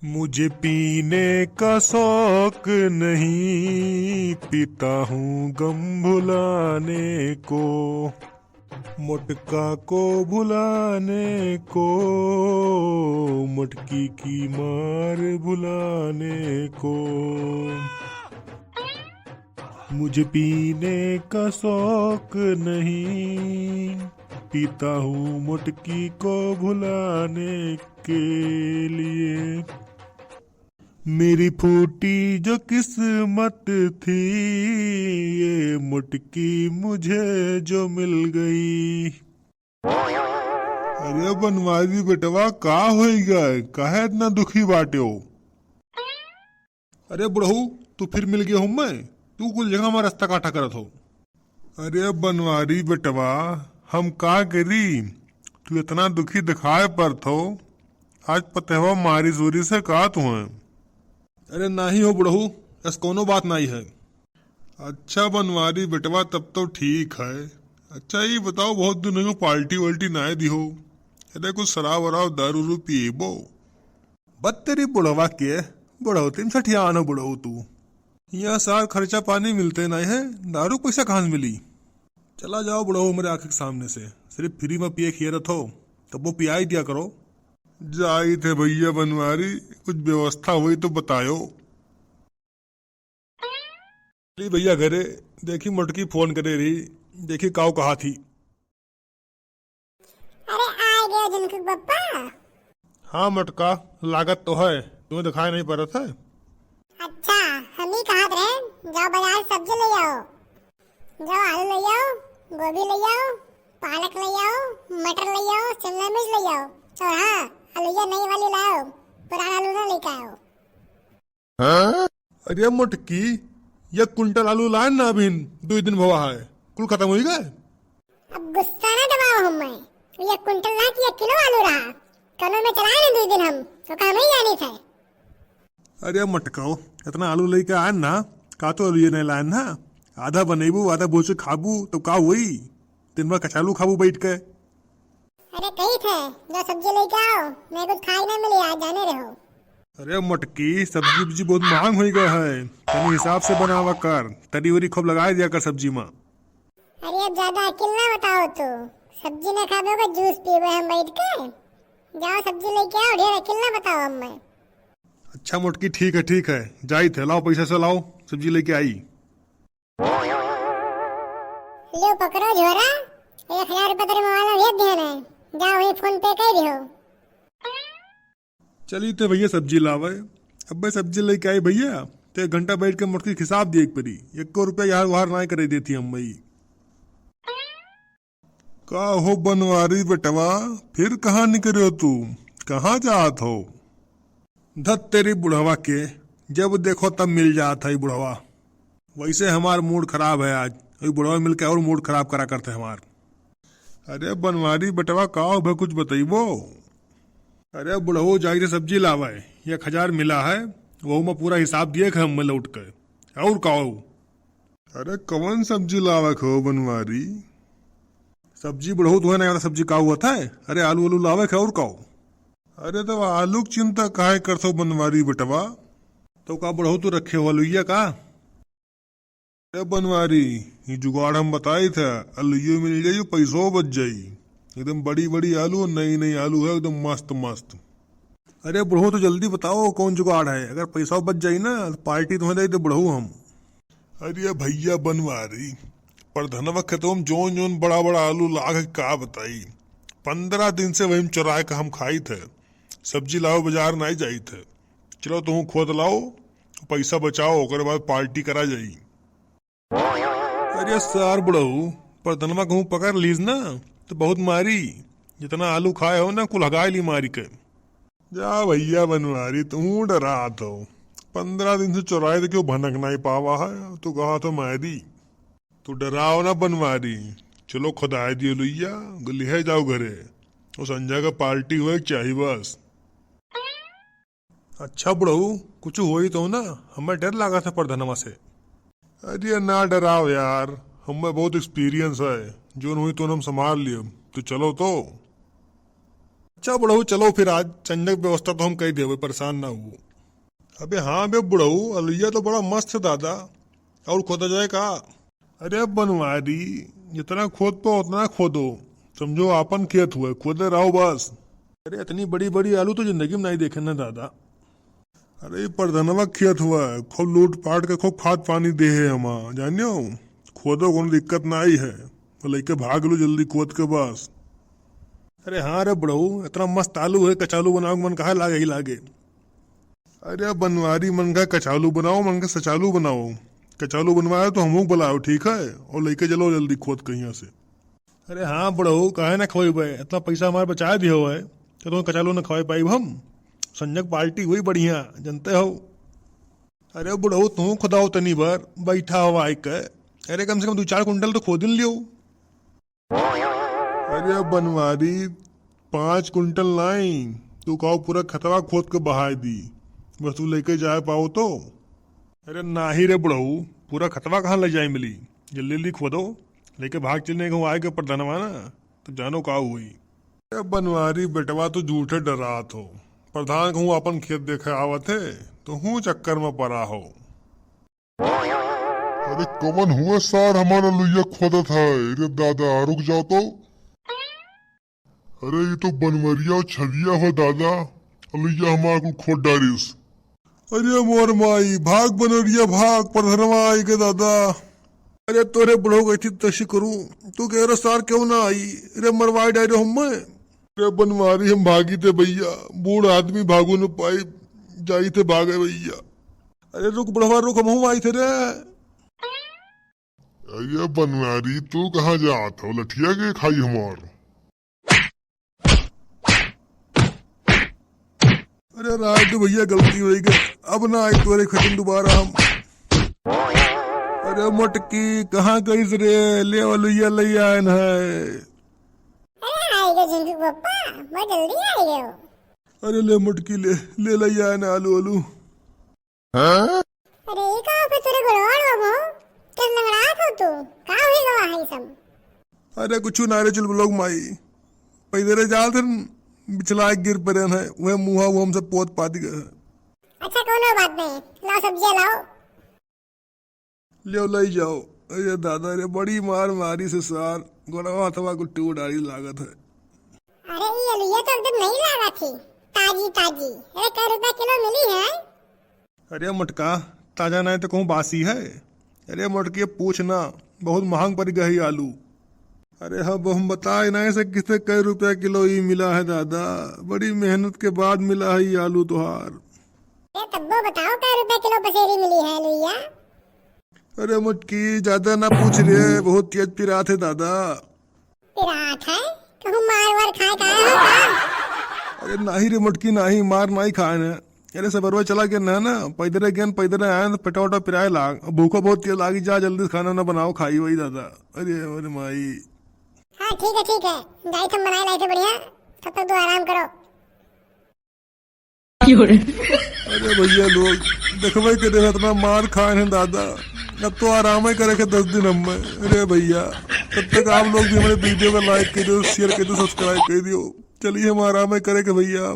मुझे पीने का शौक नहीं, पीता हूँ गम भुलाने को, मुटका को भुलाने को, मुटकी की मार भुलाने को। मुझे पीने का शौक नहीं, पीता हूँ मुटकी को भुलाने के लिए। मेरी फूटी जो किस्मत थी, ये मुटकी मुझे जो मिल गई। अरे बनवारी बेटवा का होइगा, काहे इतना दुखी बाटे हो? अरे बुढ़ऊ तू फिर मिल गया हूँ मैं, तू कुल जगह हमारा रास्ता काटा करत हो। अरे बनवारी बेटवा हम का करी, तू इतना दुखी दिखाए पर थो, आज पतवा मारी जोरी से का तू है। अरे नहीं हो बुढ़ऊ, ऐसा कोनो बात नहीं है। अच्छा बनवारी बेटवा तब तो ठीक है। अच्छा ये बताओ बहुत दिनों को पार्टी वाल्टी ना दी हो, अरे कुछ शराब वराब दारू रू पिएबो। बत तेरी बुढ़वा के बुढ़ऊ तीन सठियान हो बुढ़ऊ तू, यहाँ सार खर्चा पानी मिलते नहीं है, दारू पैसा कहाँ से मिली। चला जाओ बुढ़ऊ मेरे आंख के सामने से, सिर्फ फ्री में पिए खियरत हो तब वो पिया ही दिया करो। जाई थे भैया बनवारी, कुछ व्यवस्था हुई तो बतायो। भैया घरे देखी मुटकी फोन करे रही, देखी काऊ कहा थी। अरे आ गया जनक पप्पा। हाँ मटका लागत तो है, तुम्हें दिखाई नहीं पड़ रहा था। अच्छा हम ही कहा रहे, जाओ बाजार सब्जी ले आओ, जाओ आलू ले आओ, गोभी ले आओ, पालक ले आओ, मटर ले आओ, शिमला मिर्च ले आओ, और हाँ आलूया नई वाली लाओ, पुराना आलू ना लेके आओ। हाँ? अरे मुटकी ये कुंटल आलू लाए ना, अभी 2 दिन हुआ है, कुल खत्म हो गए। अब गुस्सा ना दबाओ हम, मैं ये कुंटल ना कि 1 किलो आलू रहा, कलो में चलाए ना 2 दिन हम तो काम ही जानी थे। अरे मटकाओ इतना आलू लेके आए ना, का तो आलू ये नहीं लाए ना, आधा बनेबू आधा बोझ खाबू तो का हुई, दिन भर कचालू खाबू बैठ के। अरे कही थे जो सब्जी लेके आओ, मैं कुछ खाई ना मिली आज, जाने रहो। अरे मटकी सब्जी वब्जी बहुत महंग हो गया है, तनी हिसाब से बनावा कर, तरी वरी खूब लगा दिया कर सब्जी में। अरे अब ज्यादा अकेल ना बताओ तो, सब्जी ना खाओगे जूस पीबे हम बैठ के, जाओ सब्जी लेके आओ, ढेर अकेल ना बताओ हम मैं। अच्छा मुटकी ठीक है, जाई थे लाओ पैसा से लाओ, सब्जी लेके आई। लो पकड़ो झोरा, 1000 रुपये तेरे मोबाइल में भेज दिया है, जाओ वही फोन पे कर दियो। चली थे भैया सब्जी लावे, अब भाई सब्जी लेके आई भैया, तो 1 घंटा बैठ के मुटकी हिसाब दिए परी, 1 रुपया यार वार ना करे देती हम भाई। का हो बनवारी बेटवा, फिर कहाँ निकले हो तू, कहाँ जात हो? धत तेरी बुढ़वा के, जब देखो तब मिल जाता है बुढ़वा। वैसे हमार मूड खराब है आज, अभी बुढ़वा मिलके और मूड खराब करा करते हमार। अरे बनवारी बेटवा का हो भाई कुछ बताइबो। अरे बुढ़वो जाई से सब्जी लावा है, 1000 मिला है, वो में पूरा हिसाब दिए हम में लौट के, और का हो। अरे कौन सब्जी लावा हो बनवारी? सब्जी बुढ़ऊ तो है ना, सब्जी का हुआ था, अरे आलू आलू लावे खे और का हो। अरे तो आलू की चिंता काहे करते हो बनवारी बेटवा, तो का बुढ़ऊ तो रखे हो आलूया का? अरे बनवारी ये जुगाड़ हम बताए थे, आलूयो मिल जाये पैसों बच जाये, एकदम बड़ी बड़ी आलू, नई नई आलू है एकदम मस्त मस्त। अरे बुढ़ऊ तो जल्दी बताओ कौन जुगाड़ है, अगर पैसा बच जाये ना तो पार्टी तुम्हें दे दे बुढ़ऊ हम। अरे भैया बनवारी पर धनवा तुम जोन जोन बड़ा बड़ा आलू लाग का बताई, 15 दिन से वही चुराए का हम खाई थे, सब्जी लाओ बाजार नहीं जाई थे। चलो तुम खुद लाओ, पैसा बचाओ, ओकर बाद पार्टी करा जाई। अरे सार बुढ़ऊ पर धनवा कहूँ पकड़ लीज ना तो बहुत मारी, जितना आलू खाए हो ना कुल हगा ली मारी के। जा भैया बनवारी तू डरा तो, 15 दिन से चुराए थे क्यों भनक नहीं पावा है, तू कहा तो मारी, तू डराओ ना बनवारी। चलो खुदाई दिए लुइया लिहे जाओ घरे, वो संजय का पार्टी हुए चाहिए बस। अच्छा बुढ़ऊ कुछ हुई तो ना, हमें डर लगा था प्रधनवा से। अरे ना डराओ यार, हमें बहुत एक्सपीरियंस है, जो हुई तो हम संभाल लियो, तो चलो तो। अच्छा बुढ़ऊ चलो फिर आज चंदक व्यवस्था तो हम कह देवे, परेशान ना हो। अबे हाँ बे बुढ़ऊ, अलुइया तो बड़ा मस्त है दादा, और खोदा जाए का? अरे बनवारी, जितना खोद पाओ उतना खोदो, समझो आपन खेत हुए, खोदे रहो बस। अरे इतनी बड़ी बड़ी आलू तो जिंदगी में नहीं देखे ना दादा। अरे प्रधनवा खेत हुआ है, खूब लूट पाट के खूब खाद पानी दे है हम, जानियो खोदो कोनो दिक्कत ना आई है, तो लेके भाग लो जल्दी खोद के बस। अरे हाँ रे बुढ़ऊ, इतना मस्त आलू है, कचालू बनाओ मन कहा लागे ही लागे। अरे बनवारी, मन का कचालू बनाओ, मन का सचालू बनाओ। कचालू बनवाया तो हमको बुलाओ ठीक है, और लेके चलो जल्दी खोद कहीं से। अरे हाँ बुढ़ऊ, काहे ना खवाई भाई, इतना पैसा हमारे बचा दियो है तो तुम कचालू ना खवाई पाई हम। संजक पार्टी हुई बढ़िया, जानते हो। अरे बुढ़ऊ तू खुदाओ तनी बार बैठा हो आई के। अरे कम से कम 2-4 कुंटल तो खोद लियो। अरे बनवारी 5 कुंटल नहीं, तू कहो पूरा खतवा खोद के बहा दी, बस तू लेके जाए पाओ तो। अरे नाही रे बुढ़ऊ, पूरा खतवा कहाँ ले जाए मिली, जल्दी जल्दी खोदो, लेके भाग चलने को आए के प्रधानवा ना, तो जानो का हुई। अरे बनवारी बेटवा तो झूठे डरात हो, प्रधान कहूँ अपन खेत देखे आवत है तो हूँ चक्कर में पड़ा हो। अरे कमन हुआ सार, हमारा लुइया खोदत है रे दादा, रुक जाओ तो। अरे ये तो बनवरिया और छविया हो दादा, लुइया हमारा को खोद डारिस। अरे मोर माई, भाग बनवरिया भाग, प्रधानवा आई के दादा। अरे तोरे बुढ़ो गई थी तशी करूं, तू कह रहा सार क्यों ना आई, रे मरवाई डायरो हम। अरे बनवारी हम भागी थे भैया, बूढ़ आदमी भागू न पाई, जाई थे भागे भैया। अरे रुक बुढ़वा रुक, हम आई थे रे। अरे बनवारी तू कहाँ जात हो, लठिया के खाई हमार। अरे राय तो भैया गलती हो गई, अब ना आई तोरे खत्म दोबारा हम। अरे मटकी कहाँ गई रे, ले वालुया ले आयन है। अरे आएगा झिंगू पप्पा, बहुत जल्दी आएगा हो। अरे ले मटकी ले ले ले आयन आलू आलू। अरे ये कहाँ पे तेरे गड़बड़ हो मो, किस लंगड़ा हो तू, कहाँ हुई गवा है सब। अरे कुछ ना रे चल लोग माई, पैदरे जाल थे बिचला गिर पड़े है, वह मुहा वो हमसे पोत पाती गए। अच्छा कोनो बात नहीं, लाओ सब्जियां लाओ। ले ले जाओ। अरे दादा रे बड़ी मार मारी से सार, गोड़वा अथवा गुट्टी उड़ारी लागत है। अरे ये अलुइया तो एकदम नई लगा थी, ताजी ताजी। अरे कै रुपए किलो मिली है? अरे मटका ताजा नहीं तो कहूँ बासी है। अरे मटके पूछना, बहुत महंग पड़ गई आलू। अरे हम बताए नहीं से किसे कई रुपया किलो ही मिला है दादा, बड़ी मेहनत के बाद मिला है ये आलू तुहार। अरे तब्बो बताओ कै रुपए किलो पसेरी मिली है अलुइया? अरे मटकी ज्यादा ना पूछ रहे, बहुत तेज पिरात है दादा। पिरात है? कहूँ मार वार खाए का हो का? अरे नाही रे मटकी नाही, मार नहीं खाए न। अरे सबरवा चला गया ना पैदरे गया, पैदरे आया तो पेटा वटा पिराए लाग, भूखो बहुत तेज लागी, जा जल्दी खाना ना बनाओ खाई वही दादा। अरे माई। हाँ ठीक है, गाय तुम बनाए लाए थे बढ़िया, तब तक दो आराम करो। अरे भैया लोग देखवे के देख इतना मार खाए हैं दादा, अब तो आराम ही करे के 10 दिन हम। अरे भैया तब तक आप लोग भी हमारे वीडियो को लाइक कर दो, शेयर कर दो, सब्सक्राइब कर दियो। चलिए हम आराम ही करे के भैया।